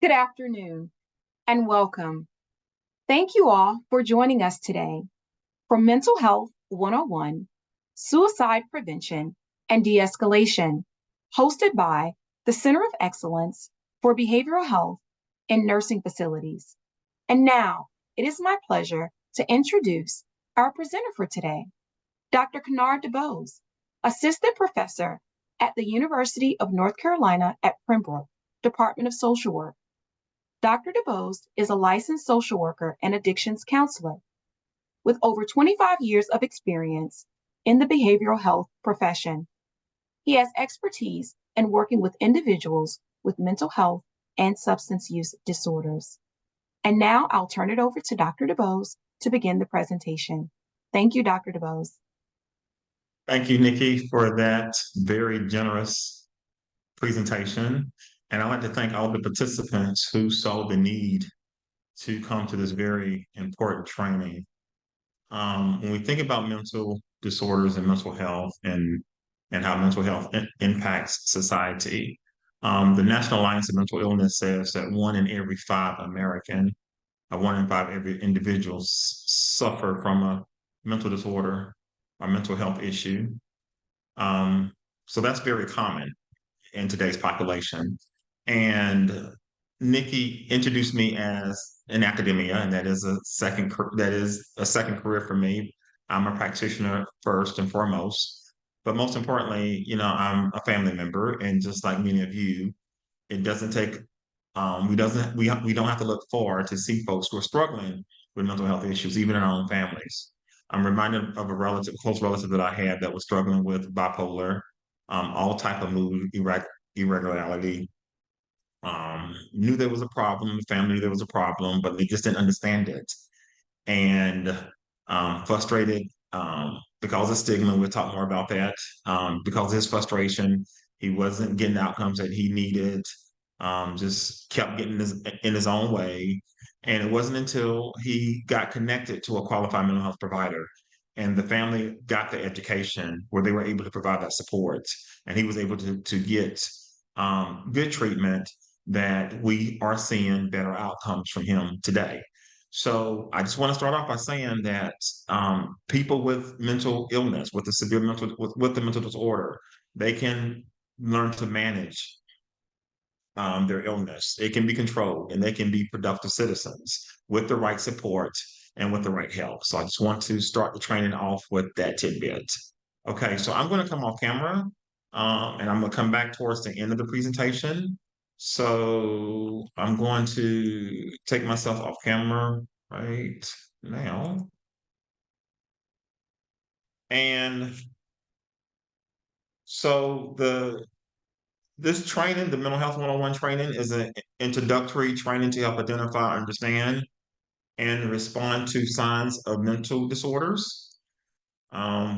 Good afternoon and welcome. Thank you all for joining us today for Mental Health 101, Suicide Prevention and De-escalation, hosted by the Center of Excellence for Behavioral Health in Nursing Facilities. And now it is my pleasure to introduce our presenter for today, Dr. Kennard DuBose, Assistant Professor at the University of North Carolina at Pembroke, Department of Social Work. Dr. DuBose is a licensed social worker and addictions counselor with over 25 years of experience in the behavioral health profession. He has expertise in working with individuals with mental health and substance use disorders. And now I'll turn it over to Dr. DuBose to begin the presentation. Thank you, Dr. DuBose. Thank you, Nikki, for that very generous presentation. And I'd like to thank all the participants who saw the need to come to this very important training. When we think about mental disorders and mental health and how mental health impacts society, the National Alliance of Mental Illness says that 1 in 5 every individuals suffer from a mental disorder or mental health issue. So that's very common in today's population. And Nikki introduced me as in academia, and that is a second career for me. I'm a practitioner first and foremost, but most importantly, I'm a family member, and just like many of you, it doesn't take we don't have to look far to see folks who are struggling with mental health issues, even in our own families. I'm reminded of a close relative that I had that was struggling with bipolar, all type of mood irregularity. Knew there was a problem, the family knew there was a problem, but they just didn't understand it. And frustrated because of stigma. We'll talk more about that. Because of his frustration, he wasn't getting the outcomes that he needed. Just kept getting in his own way. And it wasn't until he got connected to a qualified mental health provider and the family got the education where they were able to provide that support. And he was able to get good treatment that we are seeing better outcomes from him today. So I just want to start off by saying that people with mental illness, with the mental disorder, they can learn to manage their illness. It can be controlled, and they can be productive citizens with the right support and with the right help. So I just want to start the training off with that tidbit. Okay, so I'm going to come off camera, and I'm going to come back towards the end of the presentation. So I'm going to take myself off camera right now. And so this training, the Mental Health 101 training, is an introductory training to help identify, understand, and respond to signs of mental disorders.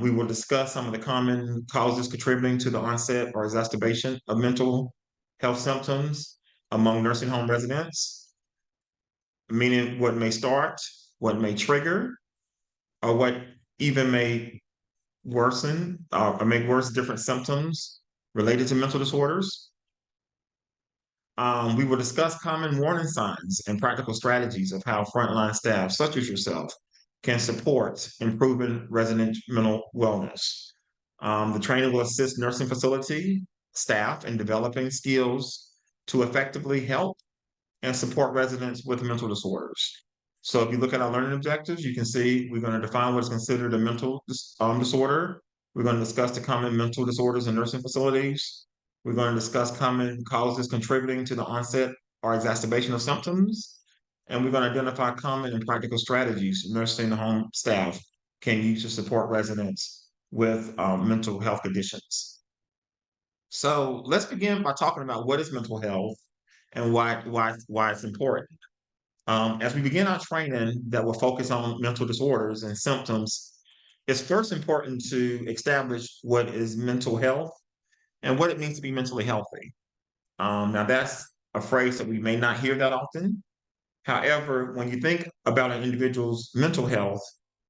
We will discuss some of the common causes contributing to the onset or exacerbation of mental health symptoms among nursing home residents, meaning what may start, what may trigger, or what even may worsen or make worse different symptoms related to mental disorders. We will discuss common warning signs and practical strategies of how frontline staff, such as yourself, can support improving resident mental wellness. The training will assist nursing facility staff in developing skills to effectively help and support residents with mental disorders. So if you look at our learning objectives, you can see we're going to define what is considered a mental disorder. We're going to discuss the common mental disorders in nursing facilities. We're going to discuss common causes contributing to the onset or exacerbation of symptoms. And we're going to identify common and practical strategies nursing home staff can use to support residents with mental health conditions. So let's begin by talking about what is mental health and why it's important. As we begin our training that will focus on mental disorders and symptoms, it's first important to establish what is mental health and what it means to be mentally healthy. Now, that's a phrase that we may not hear that often. However, when you think about an individual's mental health,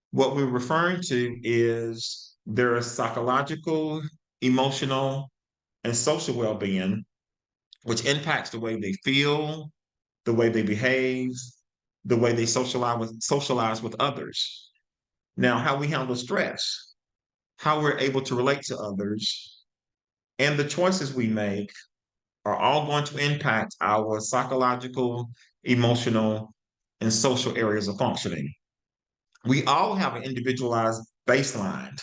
what we're referring to is their psychological, emotional, and social well being, which impacts the way they feel, the way they behave, the way they socialize with others. Now, how we handle stress, how we're able to relate to others, and the choices we make are all going to impact our psychological, emotional, and social areas of functioning. We all have an individualized baseline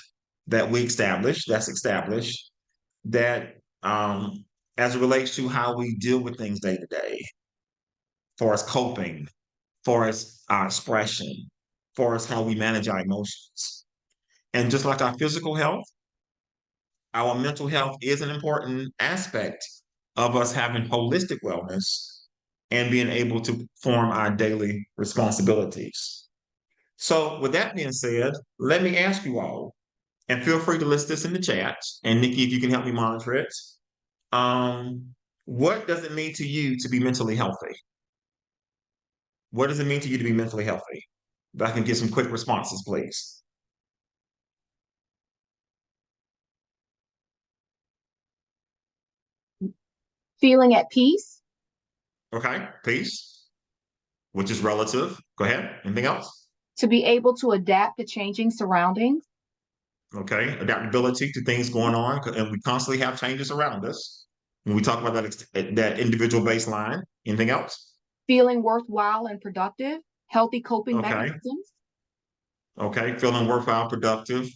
that's established, that as it relates to how we deal with things day to day, for us coping, for us our expression, for us how we manage our emotions. And just like our physical health, our mental health is an important aspect of us having holistic wellness and being able to perform our daily responsibilities. So, with that being said, let me ask you all, and feel free to list this in the chat. And Nikki, if you can help me monitor it, um, what does it mean to you to be mentally healthy? What does it mean to you to be mentally healthy? If I can get some quick responses, please. Feeling at peace, Okay, peace, which is relative. Go ahead. Anything else? to be able to adapt to changing surroundings, Okay, adaptability to things going on, and we constantly have changes around us. When we talk about that individual baseline, anything else? feeling worthwhile and productive, healthy coping Okay, mechanisms, okay, feeling worthwhile, productive,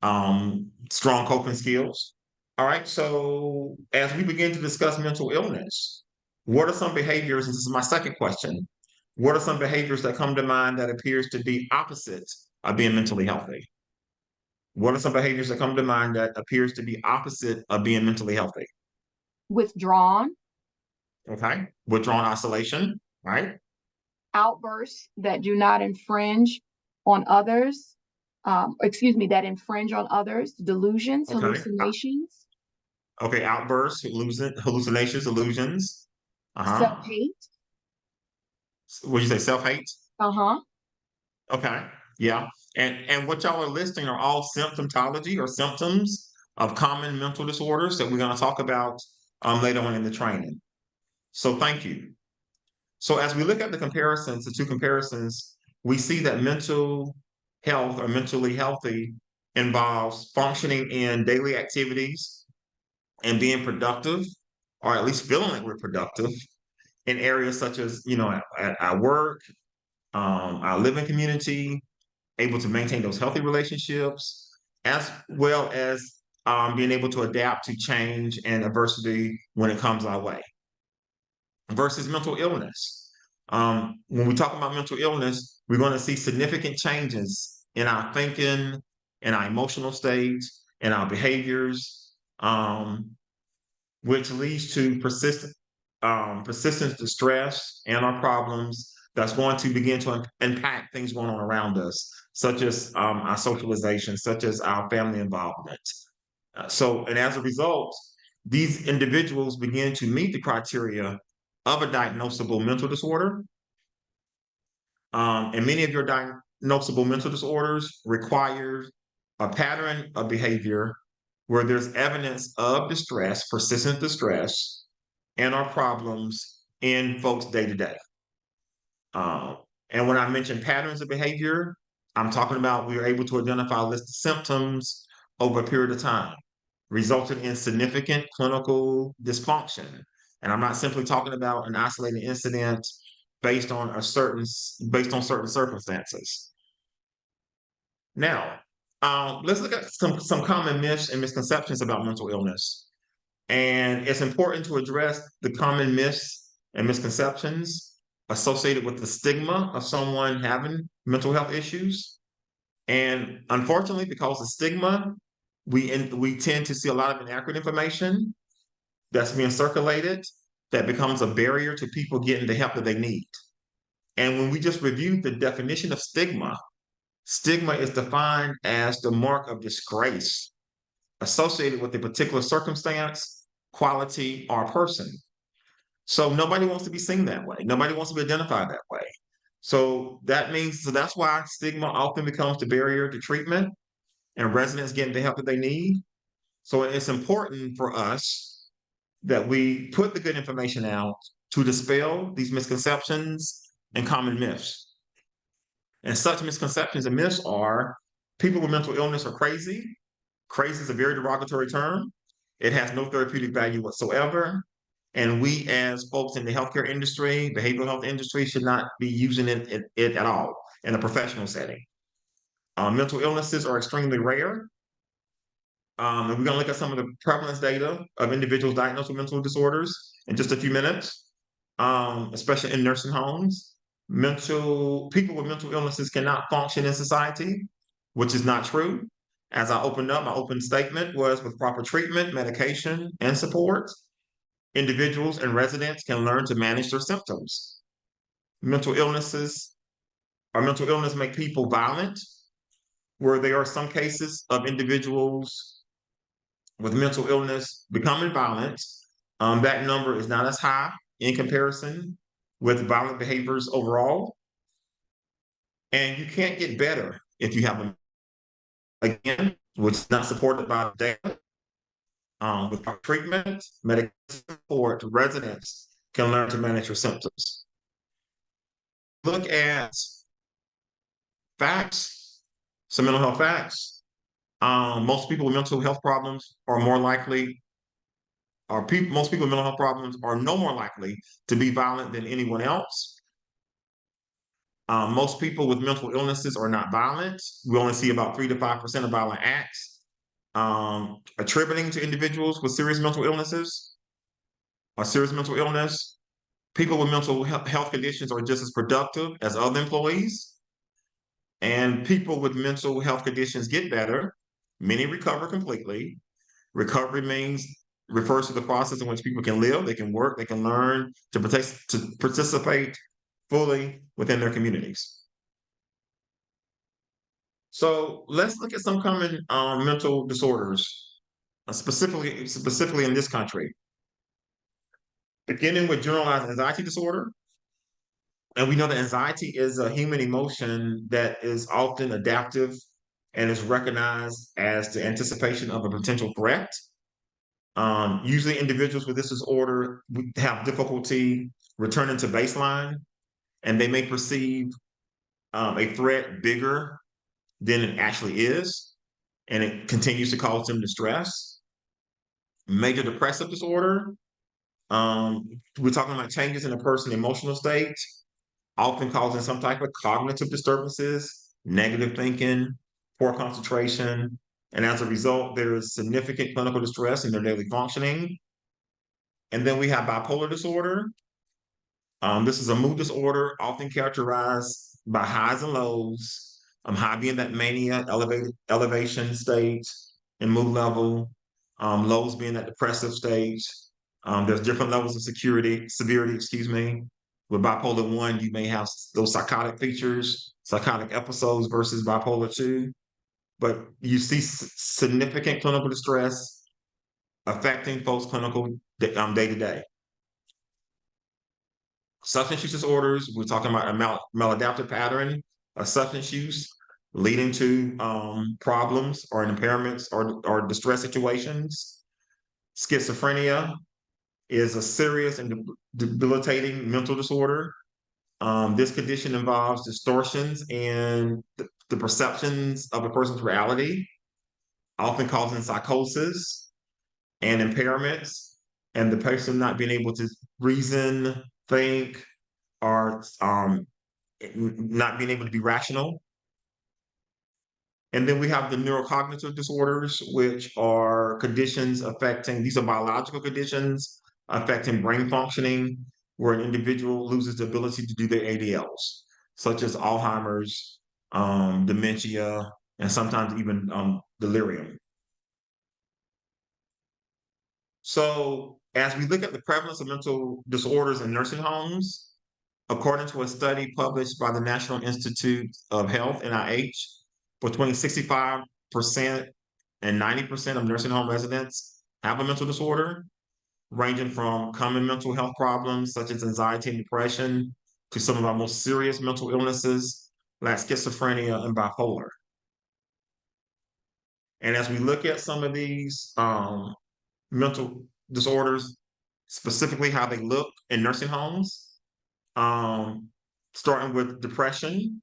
strong coping skills. All right, so as we begin to discuss mental illness, what are some behaviors? And this is my second question. What are some behaviors that come to mind that appears to be opposite of being mentally healthy? What are some behaviors that come to mind that appears to be opposite of being mentally healthy? withdrawn, Okay, withdrawn isolation, right? outbursts that do not infringe on others, that infringe on others, delusions, Okay, hallucinations, okay, outbursts, hallucinations, illusions. self Uh-huh. hate. What do you say, self-hate? Uh huh. Okay, yeah. And what y'all are listing are all symptomatology or symptoms of common mental disorders that we're going to talk about later on in the training. So thank you. So as we look at the two comparisons, we see that mental health or mentally healthy involves functioning in daily activities and being productive, or at least feeling like we're productive in areas such as, at our work, our living community, able to maintain those healthy relationships, as well as being able to adapt to change and adversity when it comes our way, versus mental illness. When we talk about mental illness, we're going to see significant changes in our thinking, in our emotional states, in our behaviors, which leads to persistent distress and our problems that's going to begin to impact things going on around us, such as our socialization, such as our family involvement. And as a result, these individuals begin to meet the criteria of a diagnosable mental disorder. And many of your diagnosable mental disorders require a pattern of behavior where there's evidence of distress, persistent distress, and our problems in folks day to day. And when I mention patterns of behavior, I'm talking about we are able to identify a list of symptoms over a period of time, resulting in significant clinical dysfunction. And I'm not simply talking about an isolated incident based on certain circumstances. Now, let's look at some common myths and misconceptions about mental illness. And it's important to address the common myths and misconceptions associated with the stigma of someone having mental health issues. And unfortunately, because of stigma, we tend to see a lot of inaccurate information that's being circulated that becomes a barrier to people getting the help that they need. And when we just reviewed the definition of stigma, stigma is defined as the mark of disgrace associated with a particular circumstance, quality, or person. So nobody wants to be seen that way. Nobody wants to be identified that way. So that's why stigma often becomes the barrier to treatment and residents getting the help that they need. So it's important for us that we put the good information out to dispel these misconceptions and common myths. And such misconceptions and myths are people with mental illness are crazy. Crazy is a very derogatory term. It has no therapeutic value whatsoever. And we, as folks in the healthcare industry, behavioral health industry, should not be using it at all in a professional setting. Mental illnesses are extremely rare. And we're going to look at some of the prevalence data of individuals diagnosed with mental disorders in just a few minutes, especially in nursing homes. People with mental illnesses cannot function in society, which is not true. As I opened up, my open statement was with proper treatment, medication, and support, individuals and residents can learn to manage their symptoms. Mental illnesses or mental illness make people violent, where there are some cases of individuals with mental illness becoming violent. That number is not as high in comparison with violent behaviors overall. And you can't get better if you have them, again, which is not supported by data. With treatment, medical support, residents can learn to manage your symptoms. Look at facts, some mental health facts. Most people with mental health problems are more likely, most people with mental health problems are no more likely to be violent than anyone else. Most people with mental illnesses are not violent. We only see about 3 to 5% of violent acts attributing to individuals with serious mental illnesses or serious mental illness. People with mental health conditions are just as productive as other employees. And people with mental health conditions get better. Many recover completely. Recovery refers to the process in which people can live, they can work, they can learn to participate fully within their communities. So let's look at some common mental disorders, specifically in this country. Beginning with generalized anxiety disorder. And we know that anxiety is a human emotion that is often adaptive and is recognized as the anticipation of a potential threat. Usually individuals with this disorder have difficulty returning to baseline, and they may perceive a threat bigger than it actually is, and it continues to cause them distress. Major depressive disorder, we're talking about changes in a person's emotional state, often causing some type of cognitive disturbances, negative thinking, poor concentration, and as a result, there is significant clinical distress in their daily functioning. And then we have bipolar disorder. This is a mood disorder often characterized by highs and lows. High being that mania, elevation state and mood level. Lows being that depressive state. There's different levels of severity, excuse me. With bipolar 1, you may have those psychotic features, psychotic episodes versus bipolar 2. But you see significant clinical distress affecting folks' clinical day to day. Substance use disorders, we're talking about a maladaptive pattern of substance use leading to problems or impairments or distress situations. Schizophrenia is a serious and debilitating mental disorder. This condition involves distortions in the perceptions of a person's reality, often causing psychosis and impairments, and the person not being able to reason, think, or not being able to be rational. And then we have the neurocognitive disorders, which are conditions affecting, these are biological conditions affecting brain functioning, where an individual loses the ability to do their ADLs, such as Alzheimer's, dementia, and sometimes even delirium. So as we look at the prevalence of mental disorders in nursing homes, according to a study published by the National Institute of Health, NIH, between 65% and 90% of nursing home residents have a mental disorder, ranging from common mental health problems such as anxiety and depression to some of our most serious mental illnesses like schizophrenia and bipolar. And as we look at some of these mental disorders, specifically how they look in nursing homes, um, starting with depression.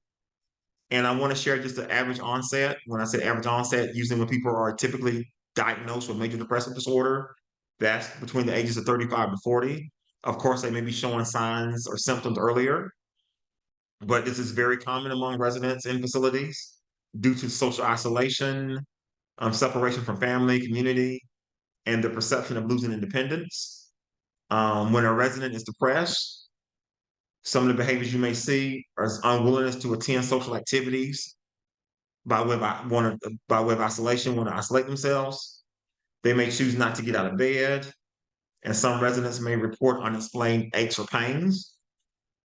And I want to share just the average onset. When I say average onset, usually when people are typically diagnosed with major depressive disorder, that's between the ages of 35 to 40. Of course, they may be showing signs or symptoms earlier, but this is very common among residents in facilities due to social isolation, separation from family, community, and the perception of losing independence. When a resident is depressed, some of the behaviors you may see are unwillingness to attend social activities by way of isolation, want to isolate themselves. They may choose not to get out of bed, and some residents may report unexplained aches or pains.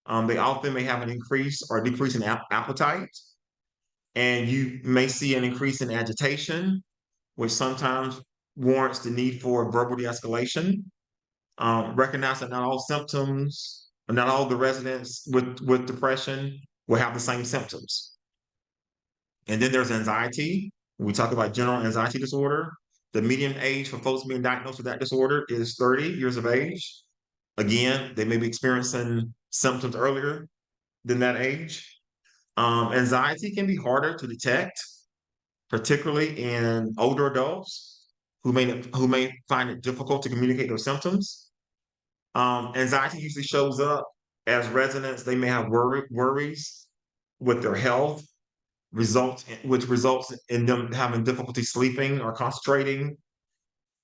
They often may have an increase or decrease in appetite, and you may see an increase in agitation, which sometimes warrants the need for verbal de-escalation. Recognize that not all symptoms, not all the residents with depression will have the same symptoms. And then there's anxiety. When we talk about general anxiety disorder, the median age for folks being diagnosed with that disorder is 30 years of age. Again, they may be experiencing symptoms earlier than that age. Anxiety can be harder to detect, particularly in older adults who may find it difficult to communicate their symptoms. Anxiety usually shows up as residents. They may have worries with their health, which results in them having difficulty sleeping or concentrating.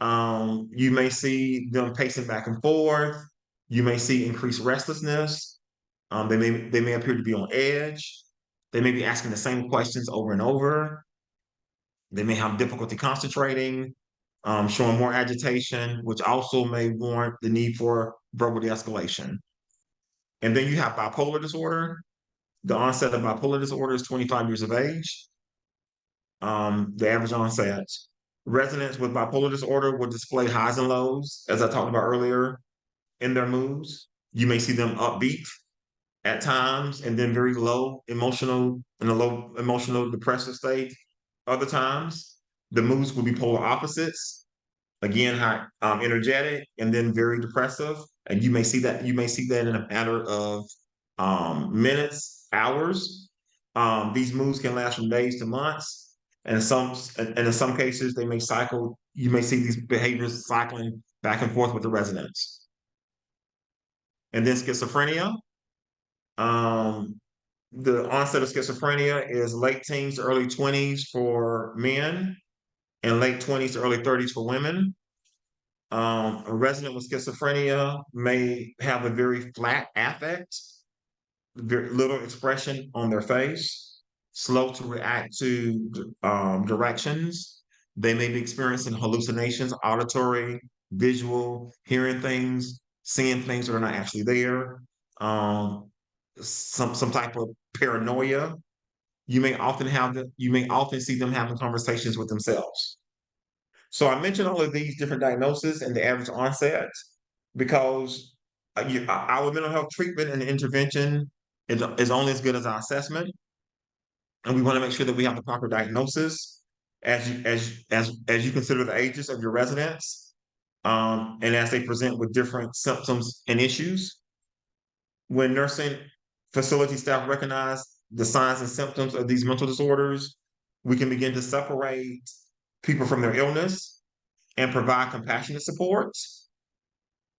You may see them pacing back and forth. You may see increased restlessness. They may appear to be on edge. They may be asking the same questions over and over. They may have difficulty concentrating, showing more agitation, which also may warrant the need for verbal de-escalation. And then you have bipolar disorder. The onset of bipolar disorder is 25 years of age. The average onset. Residents with bipolar disorder will display highs and lows, as I talked about earlier, in their moods. You may see them upbeat at times and then very low emotional, in a low emotional depressive state. Other times, the moods will be polar opposites. Again, high, energetic and then very depressive. And you may see that in a matter of minutes, hours. These moods can last from days to months, and in some cases they may cycle. You may see these behaviors cycling back and forth with the residents. And then schizophrenia. Um, the onset of schizophrenia is late teens to early 20s for men and late 20s to early 30s for women. A resident with schizophrenia may have a very flat affect, very little expression on their face, slow to react to directions. They may be experiencing hallucinations, auditory, visual, hearing things, seeing things that are not actually there. Um, some type of paranoia. You may often see them having conversations with themselves. So I mentioned all of these different diagnoses and the average onset because our mental health treatment and intervention is only as good as our assessment, and we want to make sure that we have the proper diagnosis as you consider the ages of your residents, and as they present with different symptoms and issues. When nursing facility staff recognize the signs and symptoms of these mental disorders, we can begin to separate people from their illness and provide compassionate support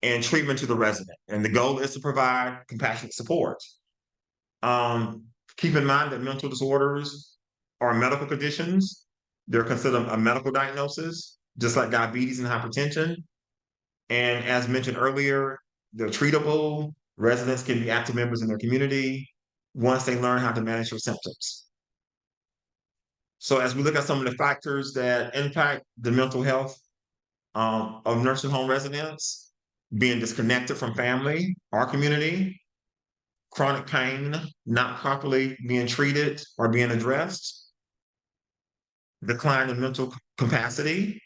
and treatment to the resident. And the goal is to provide compassionate support. Um, Keep in mind that mental disorders are medical conditions. They're considered a medical diagnosis, just like diabetes and hypertension. And as mentioned earlier, they're treatable. Residents can be active members in their community once they learn how to manage their symptoms. So as we look at some of the factors that impact the mental health of nursing home residents, being disconnected from family, our community, chronic pain, not properly being treated or being addressed, decline in mental capacity,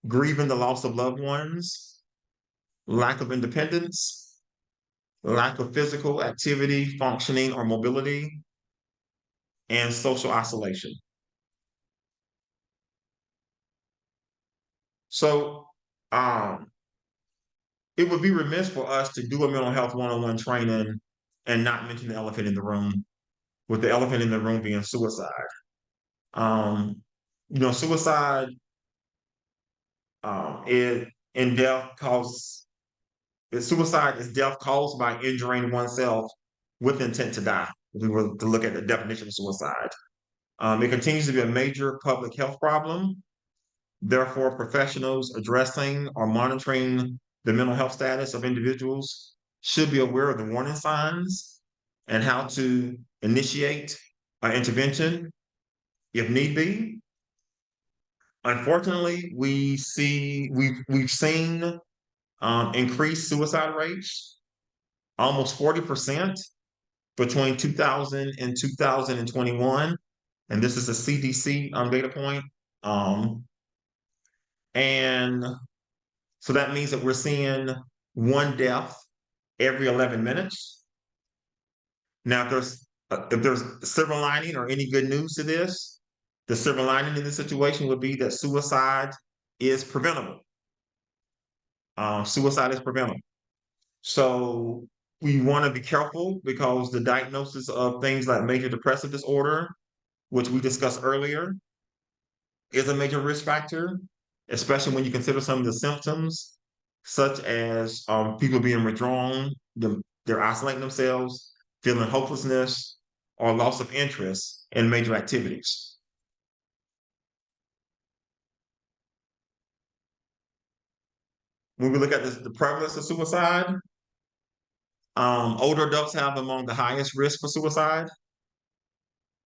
grieving the loss of loved ones, lack of independence, lack of physical activity, functioning, or mobility, and social isolation. So, um, it would be remiss for us to do a mental health one-on-one training and not mention the elephant in the room, with the elephant in the room being suicide. Um, suicide is in death cause suicide is death caused by injuring oneself with intent to die. If we were to look at the definition of suicide, it continues to be a major public health problem. Therefore, professionals addressing or monitoring the mental health status of individuals should be aware of the warning signs and how to initiate an intervention if need be. Unfortunately, we've seen increased suicide rates, almost 40% between 2000 and 2021, and this is a CDC data point. And so that means that we're seeing one death every 11 minutes. Now, if there's silver lining or any good news to this, the silver lining in this situation would be that suicide is preventable. Suicide is preventable. So we want to be careful because the diagnosis of things like major depressive disorder, which we discussed earlier, is a major risk factor, especially when you consider some of the symptoms, such as people being withdrawn, they're isolating themselves, feeling hopelessness, or loss of interest in major activities. When we look at the prevalence of suicide, older adults have among the highest risk for suicide.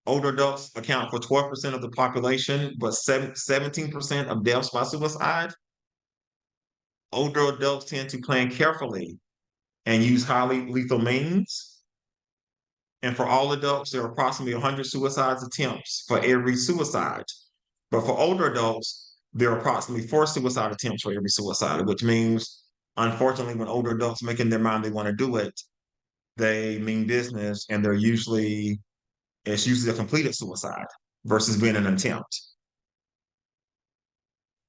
Older adults account for 12% of the population, but 17% of deaths by suicide. Older adults tend to plan carefully and use highly lethal means. And for all adults, there are approximately 100 suicide attempts for every suicide. But for older adults, there are approximately 4 suicide attempts for every suicide, which means, unfortunately, when older adults make in their mind they want to do it, they mean business, and it's usually a completed suicide versus being an attempt.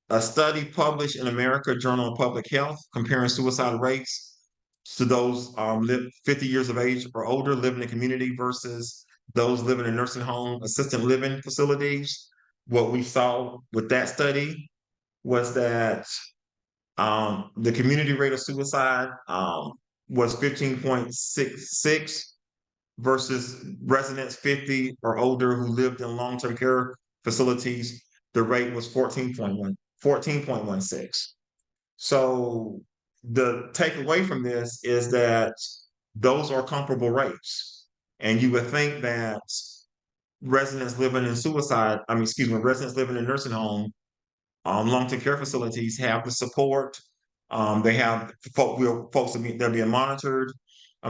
A study published in America Journal of Public Health comparing suicide rates to those 50 years of age or older living in community versus those living in nursing home assisted living facilities. What we saw with that study was that the community rate of suicide was 15.66 versus residents 50 or older who lived in long-term care facilities. The rate was 14.16. So the takeaway from this is that those are comparable rates. And you would think that residents living in nursing home, long-term care facilities have the support. They have folks they're being monitored.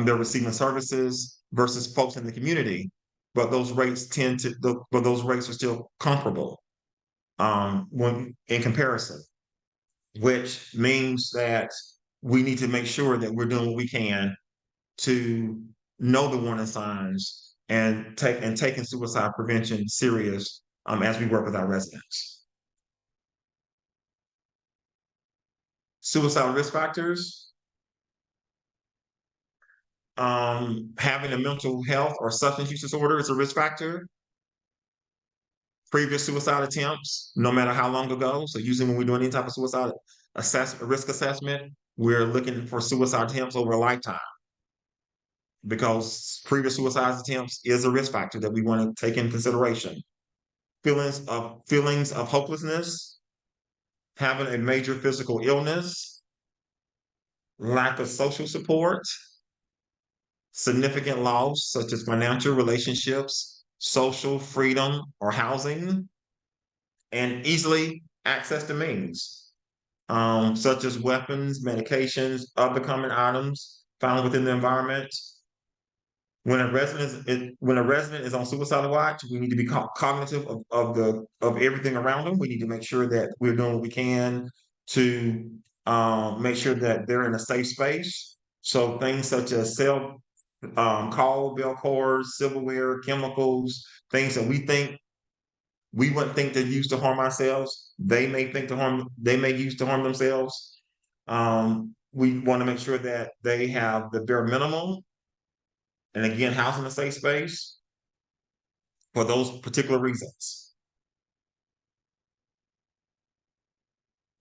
They're receiving services versus folks in the community. But those rates are still comparable when in comparison, which means that we need to make sure that we're doing what we can to know the warning signs and taking suicide prevention serious as we work with our residents. Suicide risk factors: having a mental health or substance use disorder is a risk factor. Previous suicide attempts, no matter how long ago. So usually when we're doing any type of suicide risk assessment, we're looking for suicide attempts over a lifetime, because previous suicide attempts is a risk factor that we want to take in consideration. Feelings of hopelessness, having a major physical illness, lack of social support, significant loss such as financial relationships, social freedom or housing, and easily access to means, such as weapons, medications, other common items found within the environment. When a resident is on suicide watch, we need to be cognitive of everything around them. We need to make sure that we're doing what we can to make sure that they're in a safe space. So things such as call bell cords, silverware, chemicals, things that we wouldn't think they're used to harm ourselves, they may use to harm themselves. We want to make sure that they have the bare minimum, and again, housing a safe space for those particular reasons.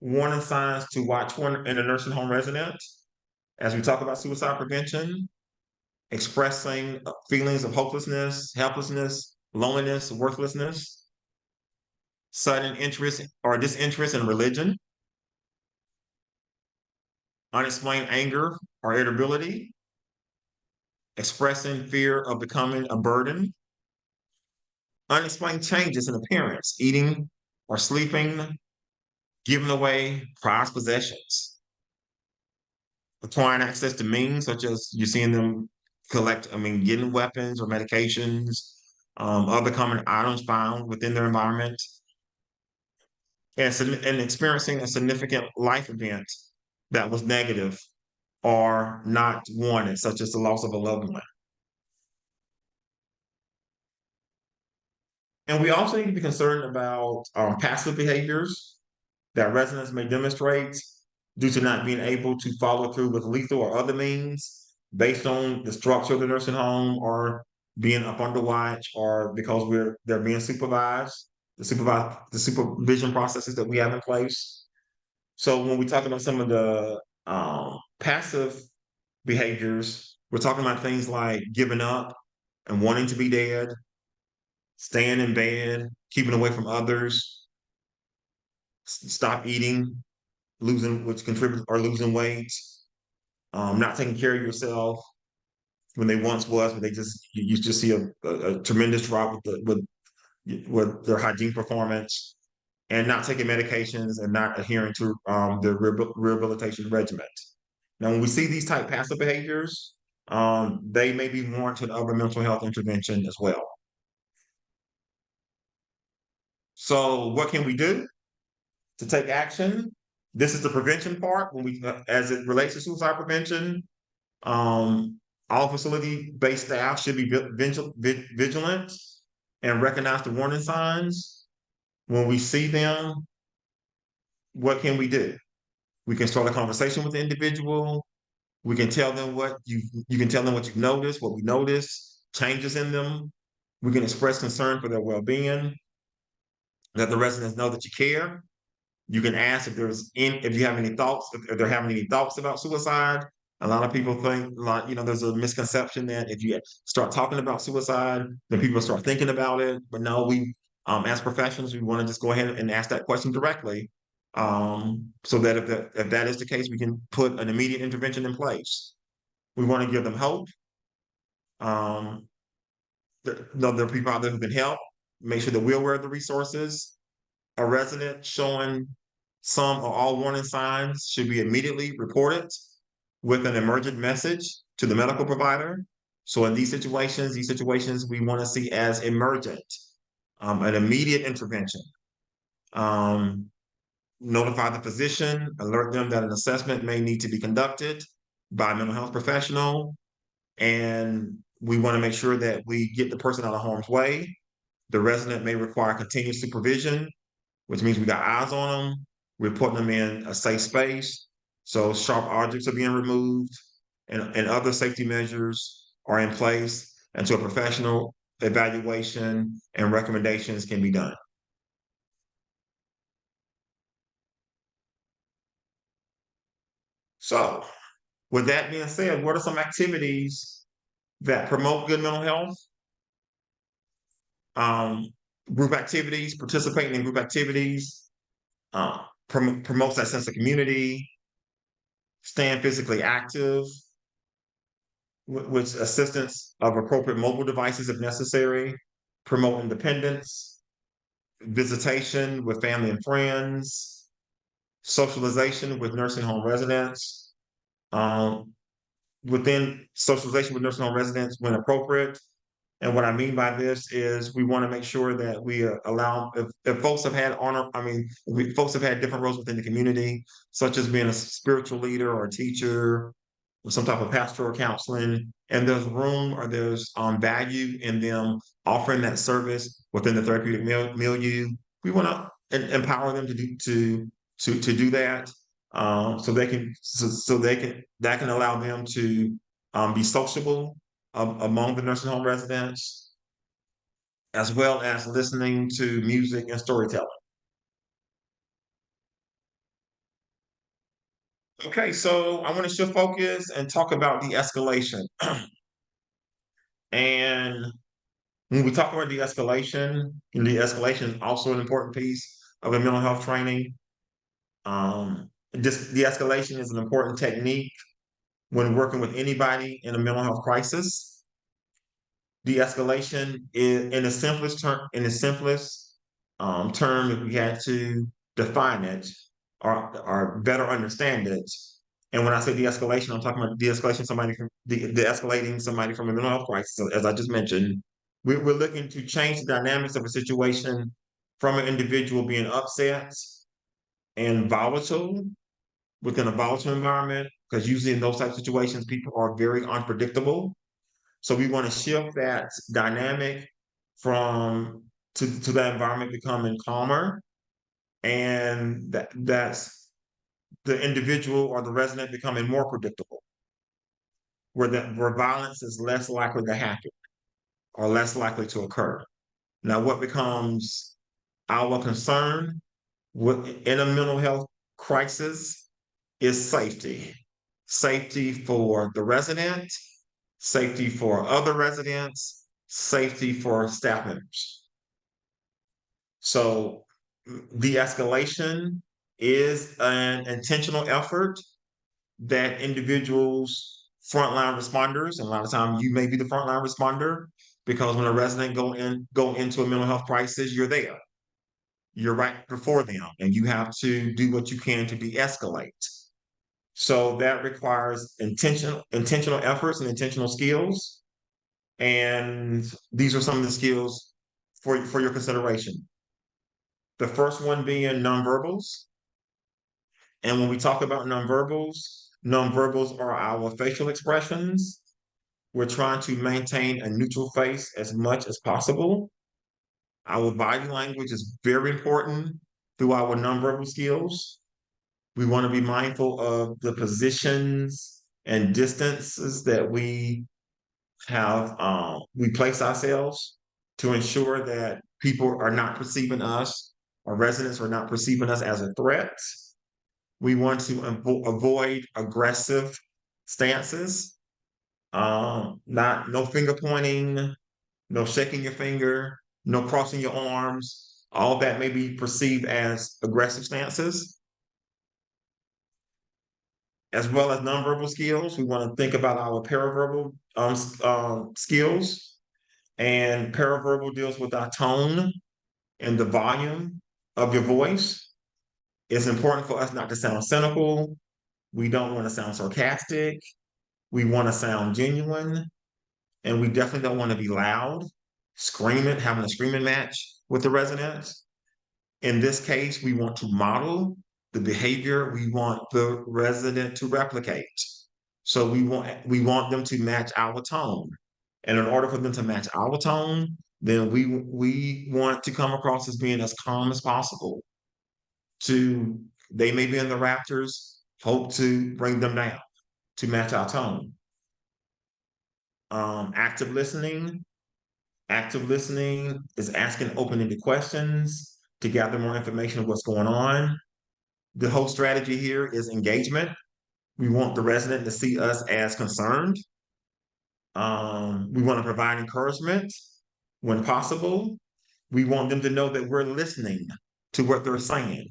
Warning signs to watch for in a nursing home resident. As we talk about suicide prevention, expressing feelings of hopelessness, helplessness, loneliness, worthlessness, sudden interest or disinterest in religion, unexplained anger or irritability, expressing fear of becoming a burden, unexplained changes in appearance, eating or sleeping, giving away prized possessions, acquiring access to means such as you're seeing them getting weapons or medications, other common items found within their environment, and experiencing a significant life event that was negative or not wanted, such as the loss of a loved one. And we also need to be concerned about passive behaviors that residents may demonstrate due to not being able to follow through with lethal or other means based on the structure of the nursing home or being up under watch or because they're being supervised, the supervision processes that we have in place. So when we talk about some of the passive behaviors, we're talking about things like giving up and wanting to be dead, staying in bed, keeping away from others, stop eating, which contributes or losing weight, not taking care of yourself when they once was, but you just see a tremendous drop with their hygiene performance, and not taking medications and not adhering to the rehabilitation regimen. Now, when we see these type passive behaviors, they may be warranted other mental health intervention as well. So, what can we do to take action? This is the prevention part as it relates to suicide prevention. Um, all facility-based staff should be vigilant and recognize the warning signs. When we see them, what can we do? We can start a conversation with the individual. We can tell them you can tell them what you've noticed, what we noticed, changes in them. We can express concern for their well-being, let the residents know that you care. You can ask if you have any thoughts, if they're having any thoughts about suicide. A lot of people think there's a misconception that if you start talking about suicide, then people start thinking about it. But no, as professionals, we want to just go ahead and ask that question directly. So that if that is the case, we can put an immediate intervention in place. We want to give them hope. Um, there are people out there who can help. Make sure that we're aware of the resources. A resident showing some or all warning signs should be immediately reported with an emergent message to the medical provider. So in these situations we want to see as emergent, an immediate intervention. Notify the physician, alert them that an assessment may need to be conducted by a mental health professional. And we want to make sure that we get the person out of harm's way. The resident may require continued supervision, which means we got eyes on them. We're putting them in a safe space. So sharp objects are being removed and other safety measures are in place until professional evaluation and recommendations can be done. So with that being said, what are some activities that promote good mental health? Um, Group activities, participating in group activities, promotes that sense of community, staying physically active, with assistance of appropriate mobile devices if necessary, promote independence, visitation with family and friends, socialization with nursing home residents, um, within socialization with nursing home residents when appropriate. And what I mean by this is we want to make sure that we allow if folks have had folks have had different roles within the community, such as being a spiritual leader or a teacher or some type of pastoral counseling, and there's room or there's value in them offering that service within the therapeutic milieu. We want to empower them to do that. that can allow them to be sociable among the nursing home residents, as well as listening to music and storytelling. Okay, so I want to shift focus and talk about de-escalation. And when we talk about de-escalation, and de-escalation is also an important piece of the mental health training. De-escalation is an important technique when working with anybody in a mental health crisis. De-escalation is in the simplest term, if we had to define it or better understand it. And when I say de-escalation, I'm talking about de-escalating somebody from a mental health crisis. So as I just mentioned, we're looking to change the dynamics of a situation from an individual being upset and volatile within a volatile environment, because usually in those type of situations, people are very unpredictable. So we want to shift that dynamic from to that environment becoming calmer, and that's the individual or the resident becoming more predictable, where violence is less likely to happen or less likely to occur. Now, what becomes our concern in a mental health crisis is safety. Safety for the resident, safety for other residents, safety for staff members. So de-escalation is an intentional effort that individuals, frontline responders, and a lot of times you may be the frontline responder, because when a resident go into a mental health crisis, you're there. You're right before them, and you have to do what you can to de-escalate. So that requires intentional efforts and intentional skills. And these are some of the skills for your consideration. The first one being nonverbals. And when we talk about nonverbals are our facial expressions. We're trying to maintain a neutral face as much as possible. Our body language is very important through our nonverbal skills. We want to be mindful of the positions and distances that we place ourselves to ensure that people are not perceiving us, or residents are not perceiving us as a threat. We want to avoid aggressive stances, no finger pointing, no shaking your finger, no crossing your arms. All that may be perceived as aggressive stances. As well as nonverbal skills, we want to think about our paraverbal skills. And paraverbal deals with our tone and the volume of your voice. It's important for us not to sound cynical. We don't want to sound sarcastic. We want to sound genuine. And we definitely don't want to be loud, having a screaming match with the residents. In this case, we want to model the behavior we want the resident to replicate. So we want them to match our tone. And in order for them to match our tone, then we want to come across as being as calm as possible. They may be in the rafters, hope to bring them down to match our tone. Active listening. Active listening is asking open-ended questions to gather more information of what's going on. The whole strategy here is engagement. We want the resident to see us as concerned. We want to provide encouragement when possible. We want them to know that we're listening to what they're saying.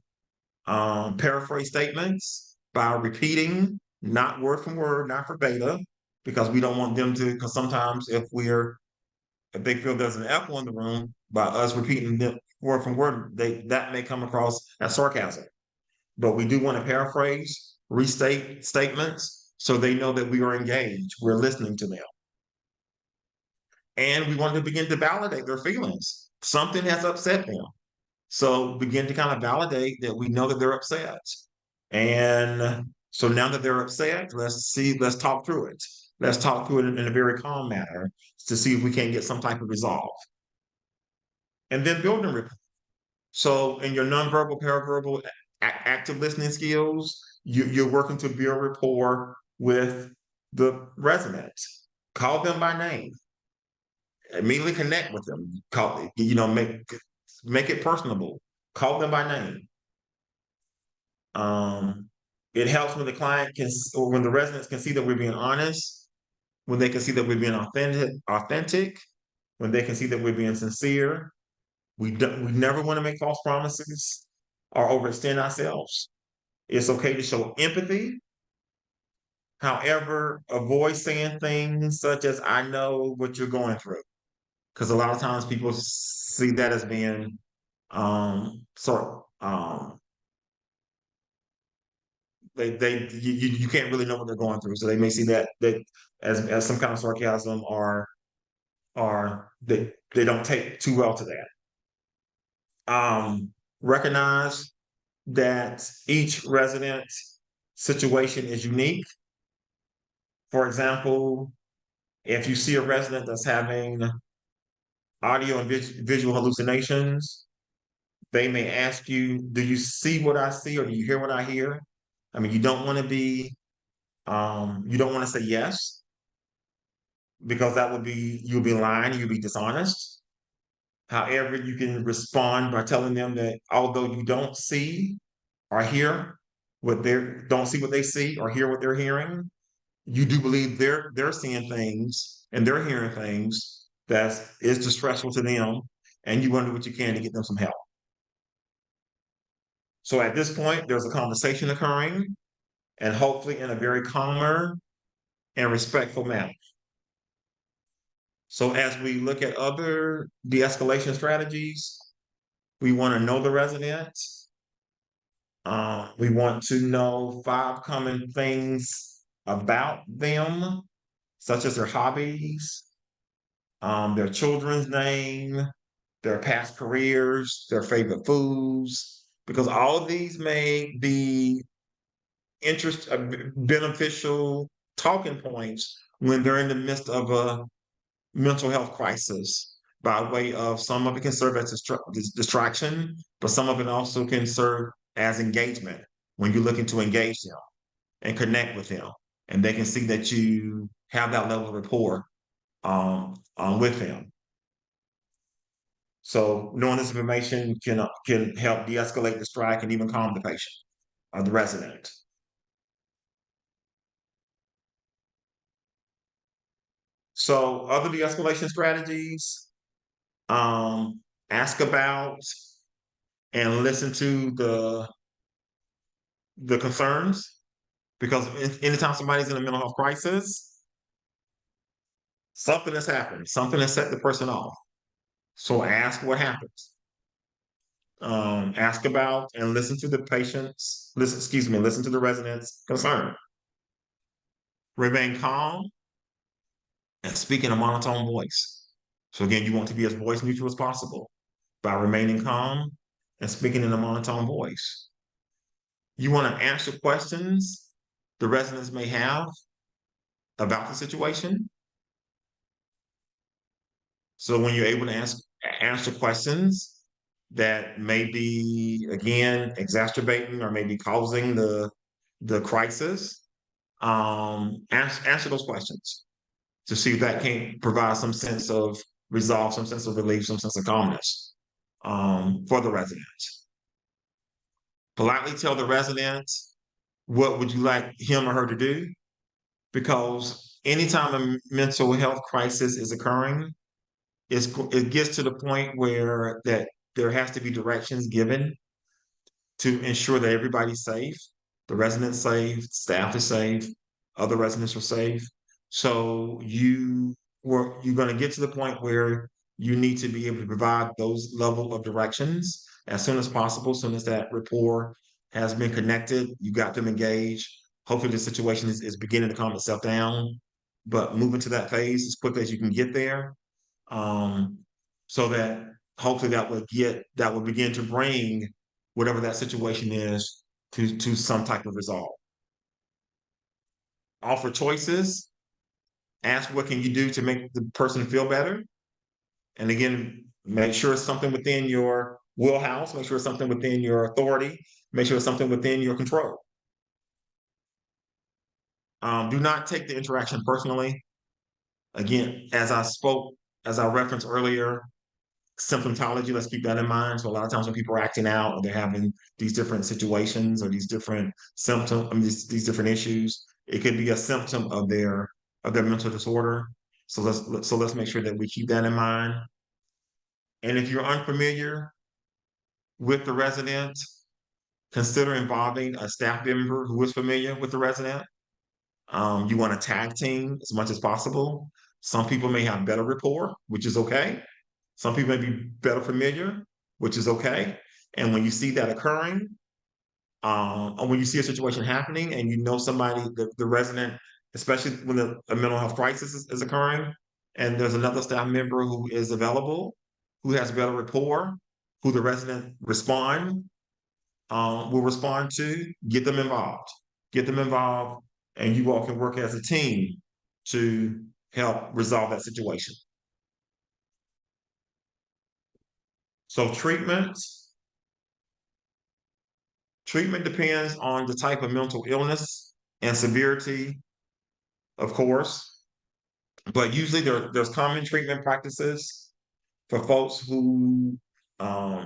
Paraphrase statements by repeating, not word from word, not verbatim, because we don't want them to, because sometimes if they feel there's an echo in the room, by us repeating them word from word, that may come across as sarcasm. But we do want to paraphrase, restate statements so they know that we are engaged, we're listening to them. And we want to begin to validate their feelings. Something has upset them. So begin to kind of validate that we know that they're upset. And so now that they're upset, let's talk through it. Let's talk through it in a very calm manner to see if we can get some type of resolve. And then building rapport. So in your nonverbal, paraverbal, active listening skills, You're working to build rapport with the residents. Call them by name. Immediately connect with them. Call, make it personable. Call them by name. Um, it helps when the client can, or when the residents can see that we're being honest, when they can see that we're being authentic, when they can see that we're being sincere. We never want to make false promises or overextend ourselves. It's okay to show empathy. However, avoid saying things such as "I know what you're going through," because a lot of times people see that as being sort of you can't really know what they're going through, so they may see that as some kind of sarcasm, or they don't take too well to that. Recognize that each resident situation is unique. For example, if you see a resident that's having audio and visual hallucinations, they may ask you, "Do you see what I see, or do you hear what I hear?" I mean, you don't want to be, you don't want to say yes, because that would be, you'll be lying, you'll be dishonest. However, you can respond by telling them that although you don't see or hear what they don't see what they see or hear what they're hearing, you do believe they're seeing things and they're hearing things that is distressful to them, and you want to do what you can to get them some help. So at this point, there's a conversation occurring, and hopefully in a very calmer and respectful manner. So as we look at other de-escalation strategies, we want to know the resident. We want to know 5 common things about them, such as their hobbies, their children's name, their past careers, their favorite foods, because all of these may be beneficial talking points when they're in the midst of a mental health crisis. By way of, some of it can serve as distraction, but some of it also can serve as engagement when you're looking to engage them and connect with them, and they can see that you have that level of rapport with them. So knowing this information can help de-escalate the strike and even calm the patient or the resident. So other de-escalation strategies, ask about and listen to the concerns, because anytime somebody's in a mental health crisis, something has happened, something has set the person off. So ask what happens. Ask about and listen to the patient's, listen to the resident's concern. Remain calm and speak in a monotone voice. So again, you want to be as voice neutral as possible by remaining calm and speaking in a monotone voice. You want to answer questions the residents may have about the situation. So when you're able to answer questions that may be, again, exacerbating or maybe causing the crisis, answer those questions to see if that can provide some sense of resolve, some sense of relief, some sense of calmness for the residents. Politely tell the residents what would you like him or her to do, because anytime a mental health crisis is occurring, it gets to the point where that there has to be directions given to ensure that everybody's safe, the residents safe, staff is safe, other residents are safe. So you're going to get to the point where you need to be able to provide those level of directions as soon as possible. As soon as that rapport has been connected, you got them engaged. Hopefully the situation is beginning to calm itself down, but moving to that phase as quickly as you can get there, so that hopefully that will begin to bring whatever that situation is to some type of resolve. Offer choices. Ask what can you do to make the person feel better. And again, make sure it's something within your wheelhouse. Make sure it's something within your authority. Make sure it's something within your control. Do not take the interaction personally. Again, as I referenced earlier, symptomatology, let's keep that in mind. So a lot of times when people are acting out or they're having these different situations or these different symptoms, I mean, these different issues, it could be a symptom of their mental disorder. So let's make sure that we keep that in mind. And if you're unfamiliar with the resident, consider involving a staff member who is familiar with the resident. You want to tag team as much as possible. Some people may have better rapport, which is okay. Some people may be better familiar, which is okay. And when you see that occurring, or when you see a situation happening and you know somebody, the resident, especially when a mental health crisis is occurring, and there's another staff member who is available, who has better rapport, who the resident will respond to, get them involved. Get them involved, and you all can work as a team to help resolve that situation. So treatment depends on the type of mental illness and severity, of course, but usually there's common treatment practices for folks who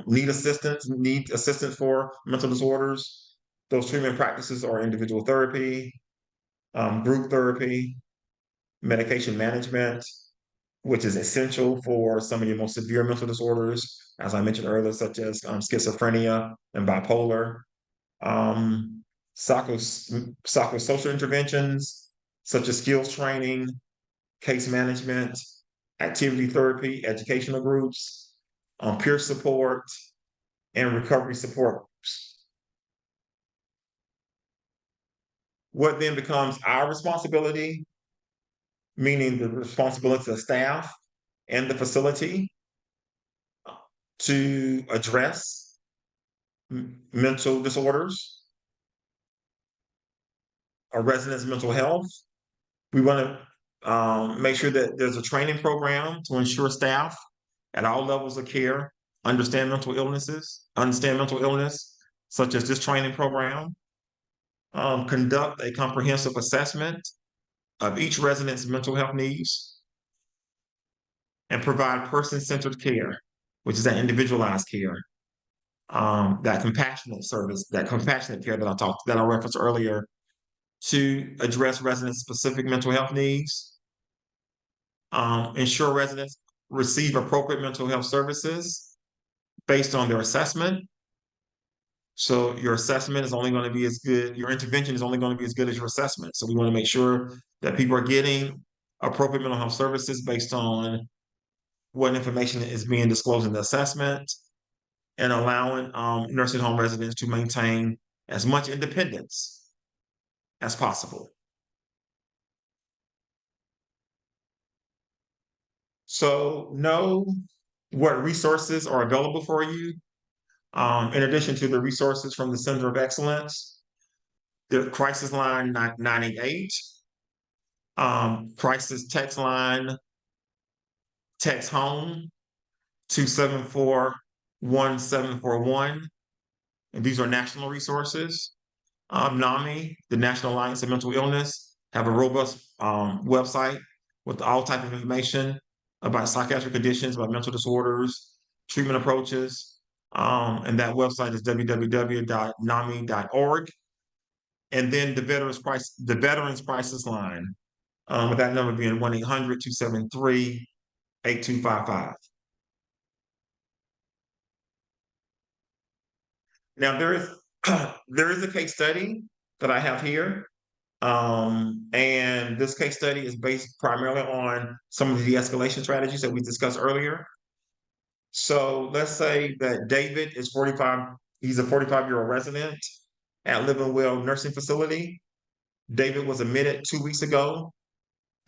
need assistance for mental disorders. Those treatment practices are individual therapy, group therapy, medication management, which is essential for some of the most severe mental disorders, as I mentioned earlier, such as schizophrenia and bipolar. Um, Psychosocial interventions, such as skills training, case management, activity therapy, educational groups, peer support, and recovery support groups. What then becomes our responsibility, meaning the responsibility of staff and the facility, to address mental disorders or residents' mental health. We want to make sure that there's a training program to ensure staff at all levels of care understand mental illness, such as this training program. Conduct a comprehensive assessment of each resident's mental health needs, and provide person-centered care, which is that individualized care, that compassionate service, that compassionate care that I referenced earlier, to address residents' specific mental health needs, ensure residents receive appropriate mental health services based on their assessment. So your assessment is only going to be as good, your intervention is only going to be as good as your assessment. So we want to make sure that people are getting appropriate mental health services based on what information is being disclosed in the assessment, and allowing nursing home residents to maintain as much independence as possible. So know what resources are available for you. In addition to the resources from the Center of Excellence, the crisis line 988, crisis text line, text home 274-1741. And these are national resources. NAMI, the National Alliance of Mental Illness, have a robust website with all type of information about psychiatric conditions, about mental disorders, treatment approaches. And that website is www.nami.org. And then the Veterans Crisis Line, with that number being 1-800-273-8255. Now there is a case study that I have here. And this case study is based primarily on some of the de-escalation strategies that we discussed earlier. So let's say that David is 45, he's a 45-year-old resident at Living Well Nursing Facility. David was admitted 2 weeks ago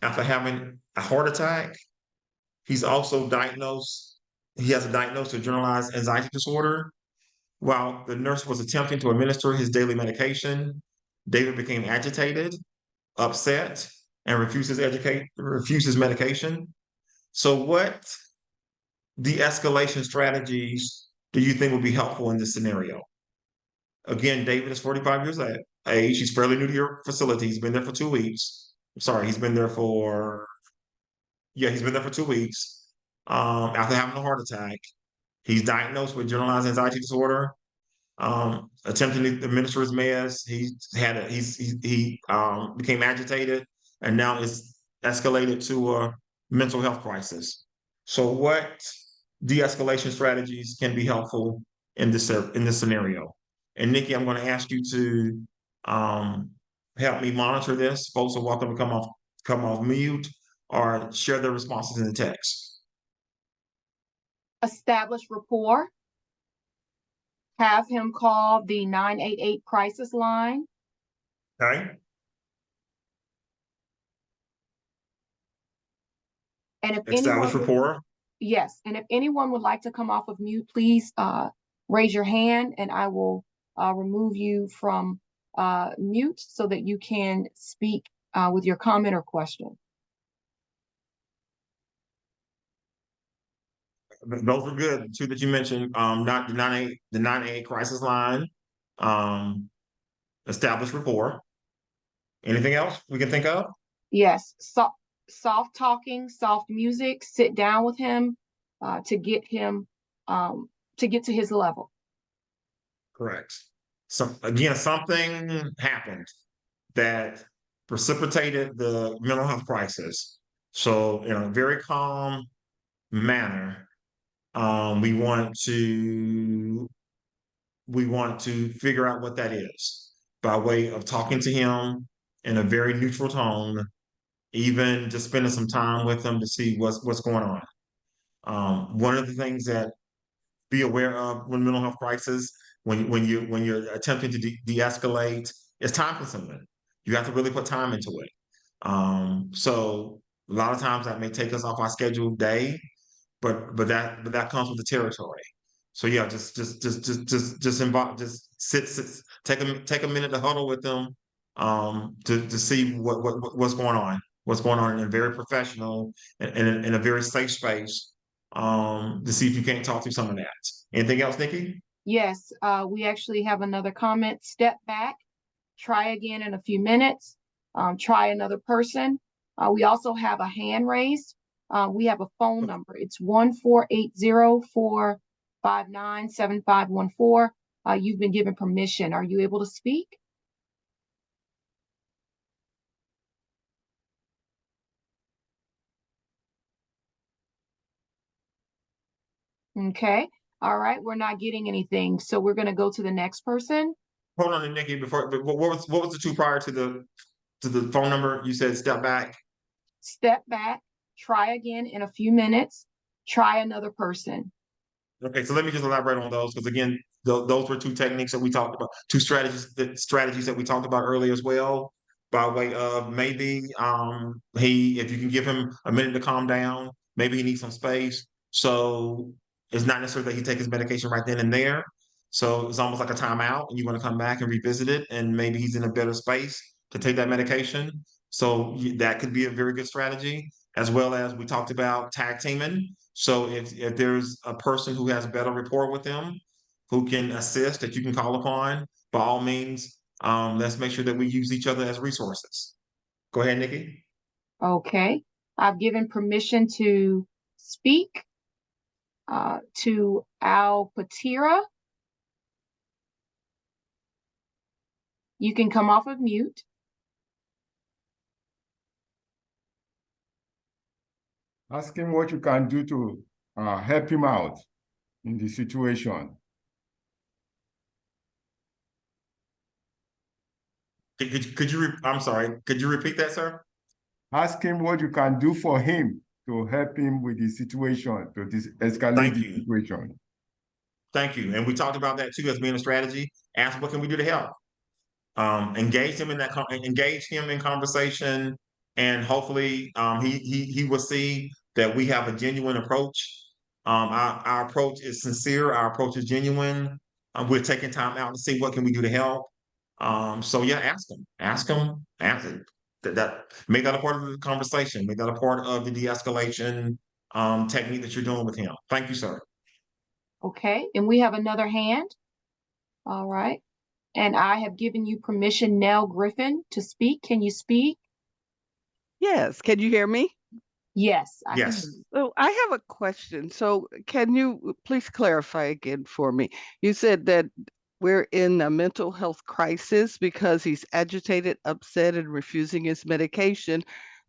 after having a heart attack. He's also diagnosed, he has a diagnosis of generalized anxiety disorder. While the nurse was attempting to administer his daily medication, David became agitated, upset, and refuses medication. So what de-escalation strategies do you think would be helpful in this scenario? Again, David is 45 age. He's fairly new to your facility. He's been there for 2 weeks. Sorry, he's been there for 2 weeks. After having a heart attack, he's diagnosed with generalized anxiety disorder. Attempting to administer his meds. He became agitated and now is escalated to a mental health crisis. So, what de-escalation strategies can be helpful in this scenario? And Nikki, I'm going to ask you to um, help me monitor this. Folks are welcome to come off mute or share their responses in the text. Establish rapport. Have him call the 988 crisis line. Okay. And if Establish rapport. yes, and if anyone would like to come off of mute, please raise your hand and I will remove you from mute so that you can speak with your comment or question. Those are good. Two that you mentioned. Not the 988 crisis line. Um, establish rapport. Anything else we can think of? Yes, soft talking, soft music. Sit down with him to get him to get to his level. Correct. So again, something happened that precipitated the mental health crisis. So in a very calm manner, we want to figure out what that is by way of talking to him in a very neutral tone, even just spending some time with him to see what's going on. One of the things that be aware of when mental health crisis, when you're attempting to de-escalate, it's time consuming. You have to really put time into it. So a lot of times that may take us off our scheduled day, but that comes with the territory. So yeah, just involve, just sit, take a minute to huddle with them, to see what's going on in a very professional and in a very safe space, to see if you can't talk through some of that. Anything else, Nikki? Yes, we actually have another comment. Step back, try again in a few minutes, try another person. We also have a hand raised. We have a phone number. It's 1-480-459-7514. You've been given permission. Are you able to speak? Okay. All right. We're not getting anything. So we're going to go to the next person. Hold on, Nikki. Before, what was the two prior to the phone number? You said step back. Step back, try again in a few minutes, try another person. Okay, so let me just elaborate on those because again, those were two techniques that we talked about, two strategies that we talked about earlier as well. By way of maybe if you can give him a minute to calm down, maybe he needs some space. So it's not necessarily that he take his medication right then and there. So it's almost like a timeout, and you want to come back and revisit it, and maybe he's in a better space to take that medication. So that could be a very good strategy, as well as we talked about tag teaming. So if there's a person who has better rapport with them, who can assist that you can call upon, by all means, let's make sure that we use each other as resources. Go ahead, Nikki. Okay. I've given permission to speak to Al Patira. You can come off of mute. Ask him what you can do to help him out in the situation. I'm sorry, could you repeat that, sir? Ask him what you can do for him to help him with the situation, to escalate Thank the you. situation. Thank you. And we talked about that too as being a strategy. Ask what can we do to help? Engage him in conversation, and hopefully he will see that we have a genuine approach. Our approach is sincere. Our approach is genuine. We're taking time out to see what can we do to help. So yeah, ask him, that make that a part of the conversation. Make that a part of the de-escalation technique that you're doing with him. Thank you, sir. Okay. And we have another hand. All right. And I have given you permission, Nell Griffin, to speak. Can you speak? Yes, can you hear me? Yes, I can hear Yes. you. So I have a question. So can you please clarify again for me? You said that we're in a mental health crisis because he's agitated, upset, and refusing his medication.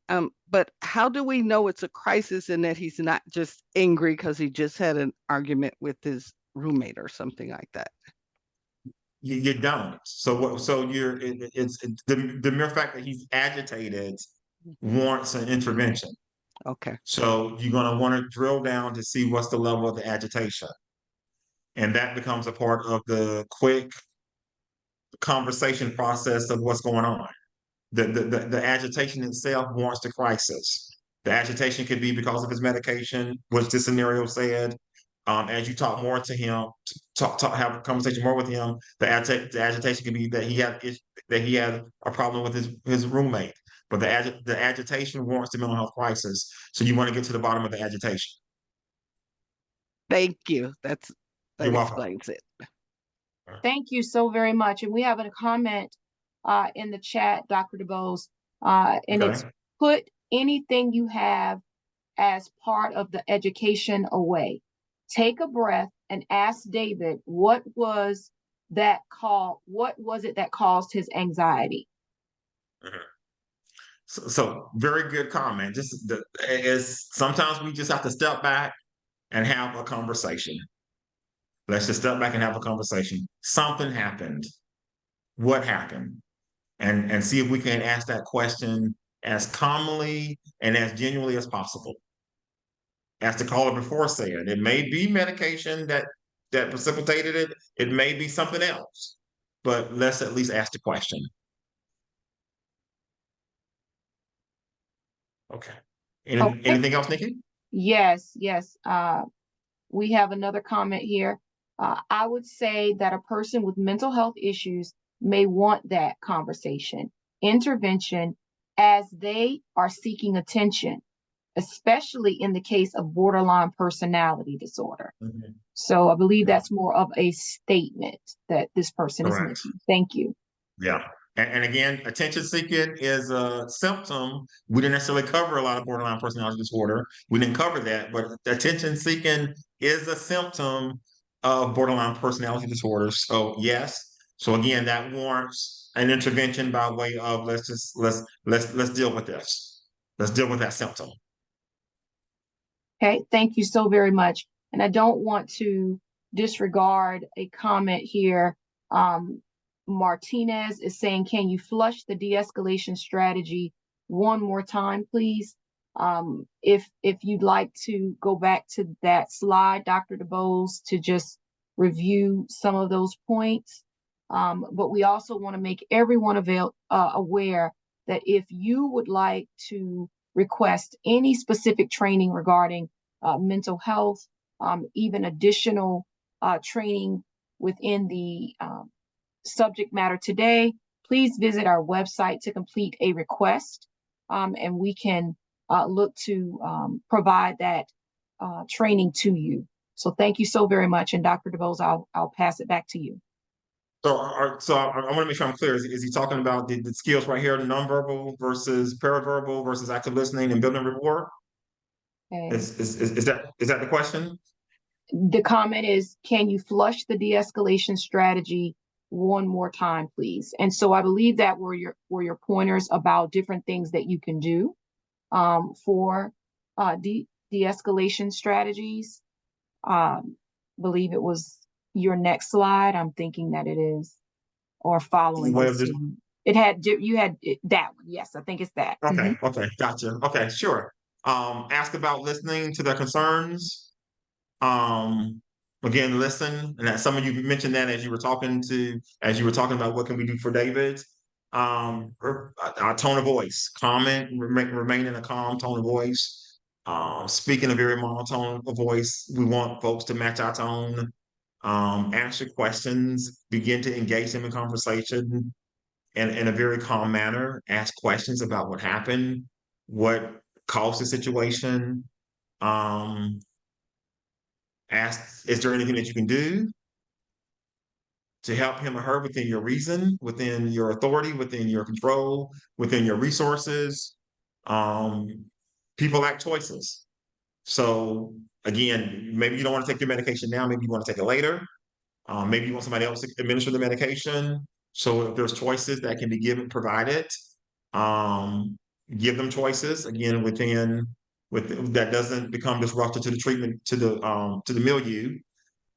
But how do we know it's a crisis and that he's not just angry because he just had an argument with his roommate or something like that? You don't. So what? So it's the mere fact that he's agitated warrants an intervention. Okay. So you're going to want to drill down to see what's the level of the agitation, and that becomes a part of the quick conversation process of what's going on. The agitation itself warrants the crisis. The agitation could be because of his medication, which this scenario said. As you talk more to him, have a conversation more with him, the agitation could be that he had a problem with his roommate. But the agitation warrants the mental health crisis. So you want to get to the bottom of the agitation. Thank you. That You're welcome. explains it. Thank you so very much. And we have a comment in the chat, Dr. DeBose, and it's Okay. put anything you have as part of the education away. Take a breath and ask David, what was it that caused his anxiety? Mhm. So very good comment. Just is sometimes we just have to step back and have a conversation. Let's just step back and have a conversation. Something happened. What happened? And see if we can ask that question as calmly and as genuinely as possible. As the caller before said, it may be medication that precipitated it. It may be something else. But let's at least ask the question. Okay. Okay. Anything else, Nikki? Yes. We have another comment here. I would say that a person with mental health issues may want that conversation, intervention, as they are seeking attention, especially in the case of borderline personality disorder. Mhm. So I believe Yeah. that's more of a statement that this person is Correct. making. Thank you. Yeah. And again, attention seeking is a symptom. We didn't necessarily cover a lot of borderline personality disorder. We didn't cover that, but attention seeking is a symptom of borderline personality disorder. So yes. So again, that warrants an intervention by way of let's deal with this. Let's deal with that symptom. Okay, thank you so very much. And I don't want to disregard a comment here. Martinez is saying, can you flush the de-escalation strategy one more time, please? If you'd like to go back to that slide, Dr. DeBose, to just review some of those points. But we also want to make everyone aware that if you would like to request any specific training regarding mental health, even additional training within the subject matter today, please visit our website to complete a request, and we can look to provide that training to you. So thank you so very much. And Dr. DeBose, I'll pass it back to you. So I want to make sure I'm clear. Is he talking about the skills right here, nonverbal versus paraverbal versus active listening and building rapport? Okay. Is that the question? The comment is, can you flush the de-escalation strategy one more time, please? And so I believe that were your pointers about different things that you can do for de-escalation strategies. Believe it was your next slide. I'm thinking that it is, or following Way this. of just You had that one. Yes, I think it's that. okay, okay, gotcha. Okay, sure. Ask about listening to their concerns. Um, Again, listen, and that some of you mentioned that as you were talking about what can we do for David. Our tone of voice, remain in a calm tone of voice. Speak in a very monotone of voice. We want folks to match our tone. Answer questions, begin to engage them in conversation in a very calm manner. Ask questions about what happened, what caused the situation. Ask, is there anything that you can do to help him or her within your reason, within your authority, within your control, within your resources. People lack choices. So again, maybe you don't want to take your medication now, maybe you want to take it later. Maybe you want somebody else to administer the medication. So if there's choices that can be provided, give them choices again that doesn't become disruptive to the treatment to the milieu.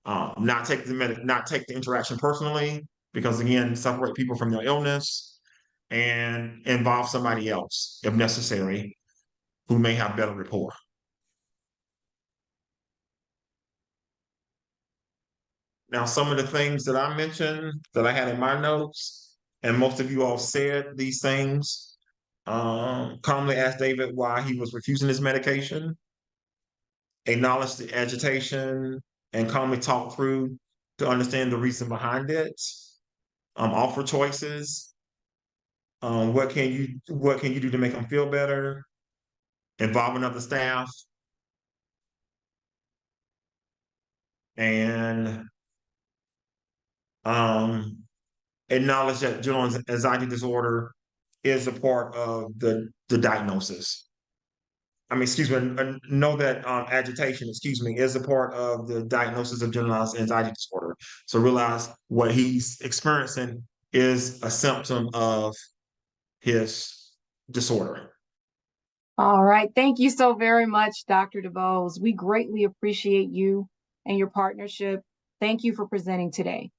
Not take the interaction personally, because again, separate people from their illness and involve somebody else if necessary, who may have better rapport. Now, some of the things that I mentioned that I had in my notes, and most of you all said these things, calmly asked David why he was refusing his medication, acknowledge the agitation, and calmly talk through to understand the reason behind it, offer choices. What can you do to make them feel better? Involve another staff, and acknowledge that general anxiety disorder is a part of the diagnosis. I mean, excuse me, know that agitation, excuse me, is a part of the diagnosis of generalized anxiety disorder. So realize what he's experiencing is a symptom of his disorder. All right. Thank you so very much, Dr. DeBose. We greatly appreciate you and your partnership. Thank you for presenting today.